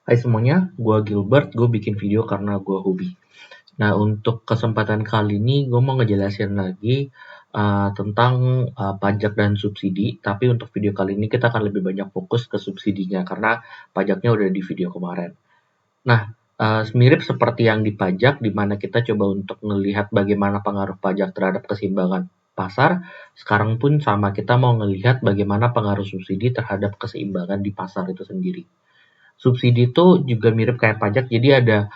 Hai semuanya, gue Gilbert, gue bikin video karena gue hobi. Nah, untuk kesempatan kali ini gue mau ngejelasin lagi tentang pajak dan subsidi, tapi untuk video kali ini kita akan lebih banyak fokus ke subsidinya, karena pajaknya udah di video kemarin. Nah, mirip seperti yang di pajak, di mana kita coba untuk melihat bagaimana pengaruh pajak terhadap keseimbangan pasar, sekarang pun sama, kita mau melihat bagaimana pengaruh subsidi terhadap keseimbangan di pasar itu sendiri. Subsidi itu juga mirip kayak pajak, jadi ada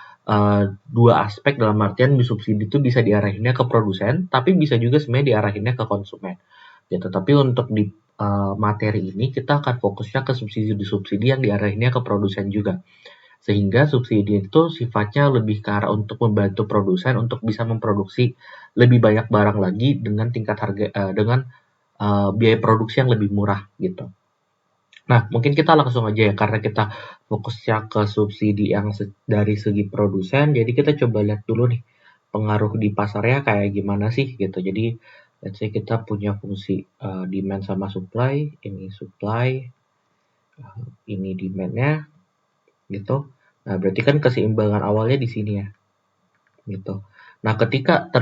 dua aspek, dalam artian subsidi itu bisa diarahinnya ke produsen, tapi bisa juga sebenarnya diarahinnya ke konsumen. Ya, tetapi untuk di materi ini kita akan fokusnya ke subsidi-subsidi yang diarahinnya ke produsen juga. Sehingga subsidi itu sifatnya lebih ke arah untuk membantu produsen untuk bisa memproduksi lebih banyak barang lagi dengan tingkat harga dengan biaya produksi yang lebih murah gitu. Nah, mungkin kita langsung aja ya, karena kita fokusnya ke subsidi yang dari segi produsen, jadi kita coba lihat dulu nih, pengaruh di pasarnya kayak gimana sih gitu. Jadi, let's say kita punya fungsi demand sama supply, ini demand-nya gitu. Nah, berarti kan keseimbangan awalnya di sini ya, gitu. Nah, ketika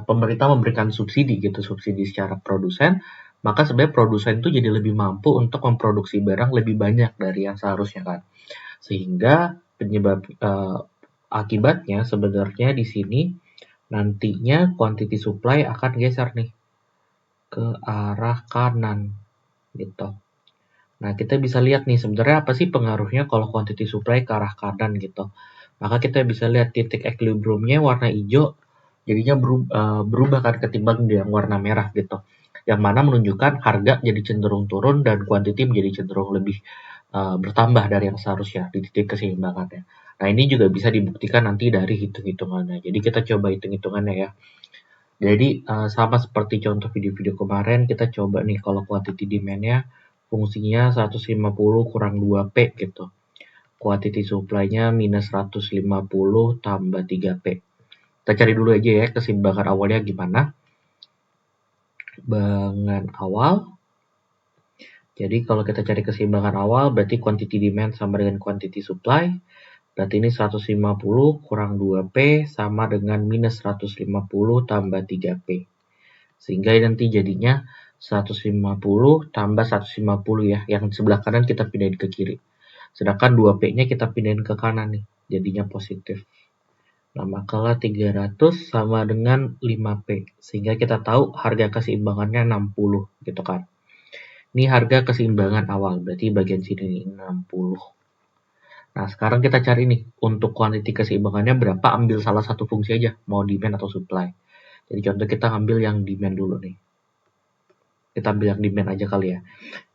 pemerintah memberikan subsidi gitu, subsidi secara produsen, maka sebenarnya produsen itu jadi lebih mampu untuk memproduksi barang lebih banyak dari yang seharusnya kan. Sehingga akibatnya sebenarnya di sini nantinya quantity supply akan geser nih ke arah kanan gitu. Nah, kita bisa lihat nih sebenarnya apa sih pengaruhnya kalau quantity supply ke arah kanan gitu. Maka kita bisa lihat titik equilibriumnya warna hijau jadinya berubah kan ketimbang yang warna merah gitu. Yang mana menunjukkan harga jadi cenderung turun dan quantity menjadi cenderung lebih bertambah dari yang seharusnya di titik keseimbangannya. Nah, ini juga bisa dibuktikan nanti dari hitung-hitungannya. Jadi kita coba hitung-hitungannya ya. Jadi sama seperti contoh video-video kemarin, kita coba nih kalau quantity demand-nya fungsinya 150 kurang 2P gitu. Quantity supply-nya minus 150 tambah 3P. Kita cari dulu aja ya keseimbangan awalnya gimana. Keseimbangan awal. Jadi kalau kita cari keseimbangan awal berarti quantity demand sama dengan quantity supply. Berarti ini 150 kurang 2P sama dengan minus 150 tambah 3P. Sehingga nanti jadinya 150 tambah 150 ya. Yang sebelah kanan kita pindahin ke kiri. Sedangkan 2P-nya kita pindahin ke kanan nih. Jadinya positif. Nah, makalah 300 sama dengan 5P. Sehingga kita tahu harga keseimbangannya 60 gitu kan. Ini harga keseimbangan awal. Berarti bagian sini nih 60. Nah, sekarang kita cari nih. Untuk kuantiti keseimbangannya berapa, ambil salah satu fungsi aja. Mau demand atau supply. Jadi contoh kita ambil yang demand dulu nih. Kita ambil yang demand aja kali ya.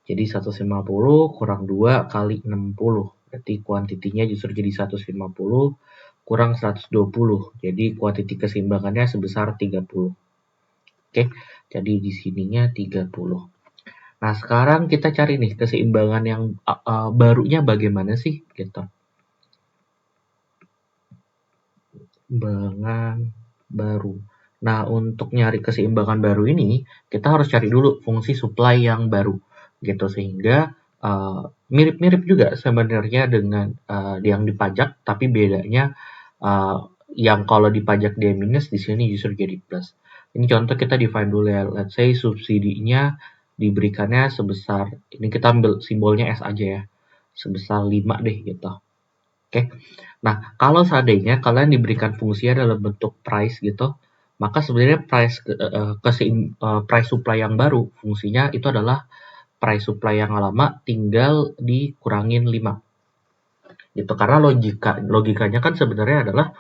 Jadi 150 kurang 2 kali 60. Berarti kuantitinya justru jadi 150 kurang 120. Jadi kuantiti keseimbangannya sebesar 30. Oke, jadi di sininya 30. Nah, sekarang kita cari nih keseimbangan yang barunya bagaimana sih gitu. Keseimbangan baru. Nah, untuk nyari keseimbangan baru ini, kita harus cari dulu fungsi supply yang baru gitu, sehingga mirip-mirip juga sebenarnya dengan yang dipajak, tapi bedanya yang kalau dipajak dia minus, di sini justru jadi plus. Ini contoh kita define dulu ya, let's say subsidinya diberikannya sebesar, ini kita ambil simbolnya S aja ya, sebesar 5 deh gitu. Oke. Nah, kalau seandainya kalian diberikan fungsinya dalam bentuk price gitu, maka sebenarnya price supply yang baru fungsinya itu adalah price supply yang lama tinggal dikurangin 5. Gitu. Karena logikanya kan sebenarnya adalah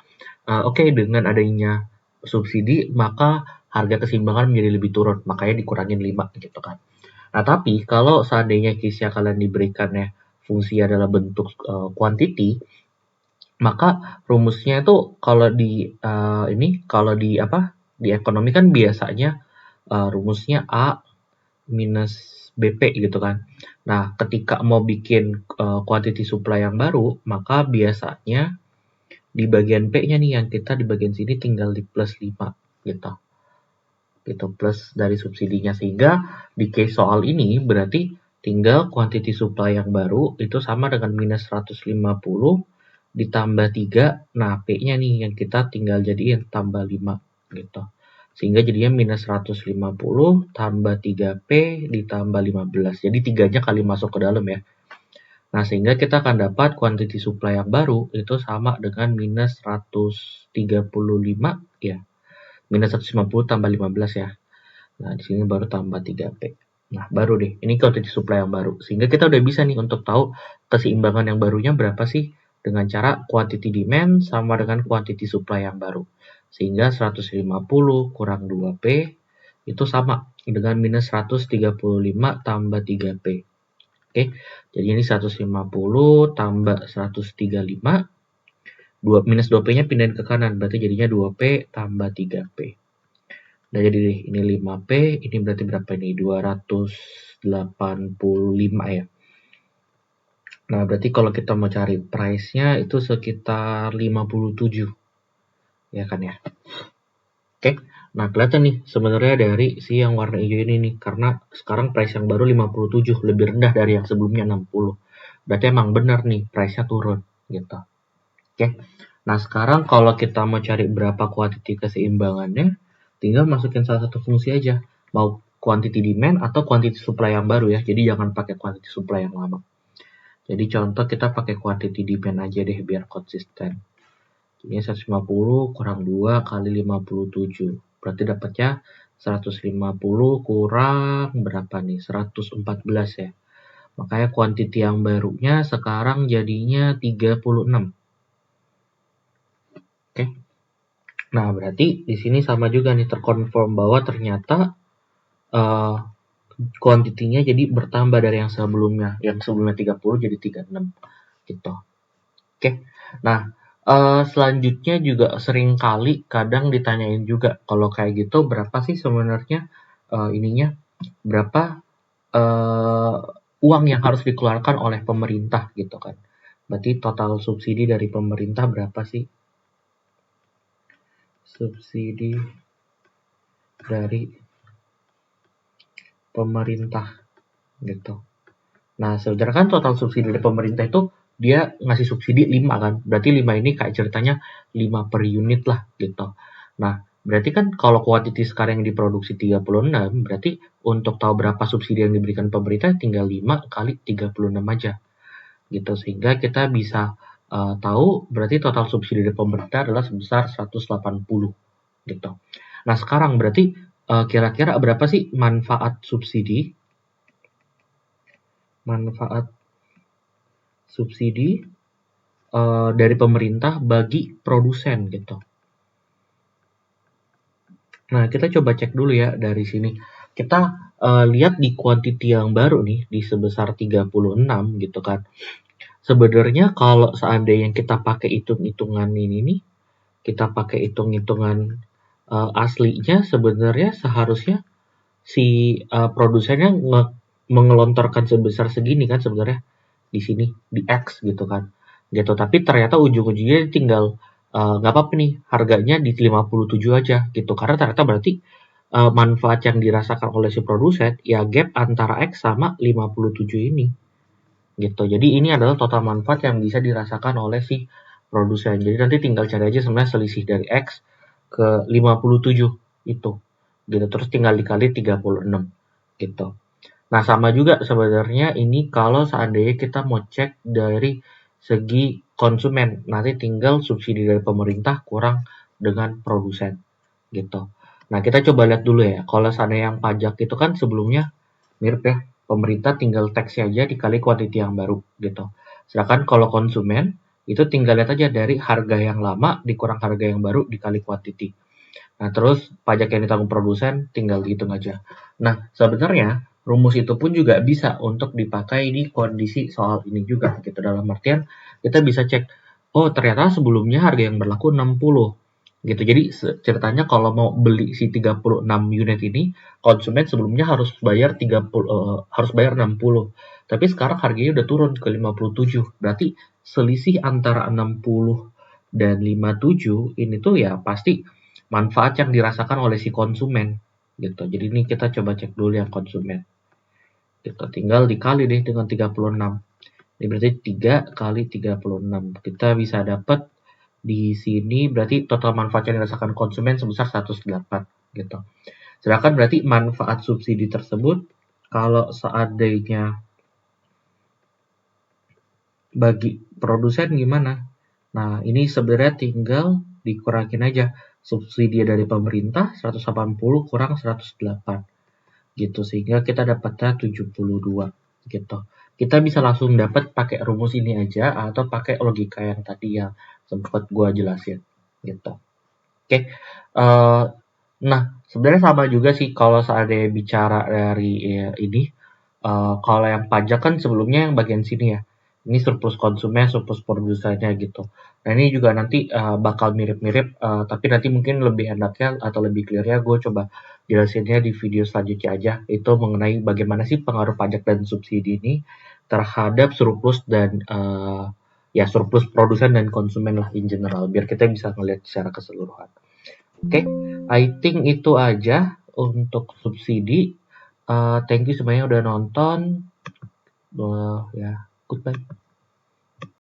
oke, dengan adanya subsidi maka harga keseimbangan menjadi lebih turun, makanya dikurangin 5 gitu kan. Nah, tapi kalau seandainya case-nya kalian diberikannya fungsi adalah bentuk quantity, maka rumusnya itu kalau di ekonomi kan biasanya rumusnya A minus BP gitu kan. Nah, ketika mau bikin quantity supply yang baru, maka biasanya di bagian P-nya nih yang kita di bagian sini tinggal di plus 5 gitu. Gitu plus dari subsidinya, sehingga di case soal ini berarti tinggal quantity supply yang baru itu sama dengan minus 150 ditambah 3. Nah, P-nya nih yang kita tinggal jadiin tambah 5 gitu. Sehingga jadinya minus 150 tambah 3P ditambah 15. Jadi 3-nya kali masuk ke dalam ya. Nah, sehingga kita akan dapat quantity supply yang baru itu sama dengan minus 135 ya. Minus 150 tambah 15 ya. Nah, di sini baru tambah 3P. Nah, baru deh. Ini quantity supply yang baru. Sehingga kita udah bisa nih untuk tahu keseimbangan yang barunya berapa sih dengan cara quantity demand sama dengan quantity supply yang baru. Sehingga 150 kurang 2P itu sama dengan minus 135 tambah 3P. Oke, jadi ini 150 tambah 135. Minus 2P-nya pindahin ke kanan, berarti jadinya 2P tambah 3P. Nah, jadi ini 5P, ini berarti berapa ini? 285 ya. Nah, berarti kalau kita mau cari price-nya itu sekitar 57. Ya kan ya? Oke. Nah, kelihatan nih sebenarnya dari si yang warna hijau ini nih, karena sekarang price yang baru 57, lebih rendah dari yang sebelumnya 60. Berarti emang benar nih price-nya turun gitu. Oke. Nah, sekarang kalau kita mau cari berapa quantity keseimbangannya, tinggal masukin salah satu fungsi aja. Mau quantity demand atau quantity supply yang baru ya. Jadi jangan pakai quantity supply yang lama. Jadi contoh kita pakai quantity demand aja deh biar konsisten. Ini 150 kurang 2 kali 57. Berarti dapatnya 150 kurang berapa nih? 114 ya. Makanya quantity yang barunya sekarang jadinya 36. Oke. Nah, berarti di sini sama juga nih terkonfirm bahwa ternyata kuantitinya jadi bertambah dari yang sebelumnya. Yang sebelumnya 30 jadi 36 gitu. Oke. Nah, selanjutnya juga sering kali kadang ditanyain juga kalau kayak gitu berapa sih sebenarnya ininya berapa uang yang harus dikeluarkan oleh pemerintah gitu kan. Berarti total subsidi dari pemerintah berapa sih? Subsidi dari pemerintah gitu. Nah, sebenarnya kan total subsidi dari pemerintah itu dia ngasih subsidi 5 kan. Berarti 5 ini kayak ceritanya 5 per unit lah gitu. Nah, berarti kan kalau quantity sekarang yang diproduksi 36, berarti untuk tahu berapa subsidi yang diberikan pemerintah tinggal 5 kali 36 aja. Gitu. Sehingga kita bisa tahu berarti total subsidi dari pemerintah adalah sebesar 180 gitu. Nah, sekarang berarti kira-kira berapa sih manfaat subsidi dari pemerintah bagi produsen gitu. Nah, kita coba cek dulu ya dari sini. Kita lihat di quantity yang baru nih di sebesar 36 gitu kan. Sebenarnya kalau seandainya kita pakai hitung-hitungan ini nih, kita pakai hitung-hitungan aslinya sebenarnya seharusnya si produsennya mengelontorkan sebesar segini kan sebenarnya di sini di X gitu kan gitu, tapi ternyata ujung-ujungnya tinggal nggak apa-apa nih harganya di 57 aja gitu, karena ternyata berarti manfaat yang dirasakan oleh si produsen ya gap antara X sama 57 ini gitu. Jadi ini adalah total manfaat yang bisa dirasakan oleh si produsen. Jadi nanti tinggal cari aja sebenarnya selisih dari X ke 57 itu gitu, terus tinggal dikali 36 gitu. Nah, sama juga sebenarnya ini kalau seandainya kita mau cek dari segi konsumen, nanti tinggal subsidi dari pemerintah kurang dengan produsen gitu. Nah, kita coba lihat dulu ya. Kalau seandainya yang pajak itu kan sebelumnya mirip ya, pemerintah tinggal tax aja dikali quantity yang baru gitu. Sedangkan kalau konsumen itu tinggal lihat aja dari harga yang lama dikurang harga yang baru dikali quantity. Nah, terus pajak yang ditanggung produsen tinggal dihitung aja. Nah, sebenarnya rumus itu pun juga bisa untuk dipakai di kondisi soal ini juga gitu. Dalam artian kita bisa cek, oh ternyata sebelumnya harga yang berlaku 60 gitu. Jadi ceritanya kalau mau beli si 36 unit ini, konsumen sebelumnya harus bayar 60. Tapi sekarang harganya udah turun ke 57. Berarti selisih antara 60 dan 57 ini tuh ya pasti manfaat yang dirasakan oleh si konsumen gitu. Jadi ini kita coba cek dulu yang konsumen. Kita tinggal dikali deh dengan 36. Ini berarti 3 kali 36. Kita bisa dapat di sini berarti total manfaat yang dirasakan konsumen sebesar 108 gitu. Sedangkan berarti manfaat subsidi tersebut kalau seandainya bagi produsen gimana? Nah, ini sebenarnya tinggal dikurangin aja subsidi dari pemerintah 180 kurang 108 gitu, sehingga kita dapatnya 72 gitu. Kita bisa langsung dapat pakai rumus ini aja atau pakai logika yang tadi yang sempat gua jelasin gitu. Oke. Nah, sebenarnya sama juga sih kalau seandainya bicara dari ini. Kalau yang pajak kan sebelumnya yang bagian sini ya. Ini surplus konsumen, surplus produsennya gitu. Nah, ini juga nanti bakal mirip-mirip, tapi nanti mungkin lebih enaknya atau lebih clear-nya gue coba jelasinnya di video selanjutnya aja. Itu mengenai bagaimana sih pengaruh pajak dan subsidi ini terhadap surplus dan ya surplus produsen dan konsumen lah in general. Biar kita bisa ngelihat secara keseluruhan. Oke, I think itu aja untuk subsidi. Thank you semuanya udah nonton. Ya, goodbye.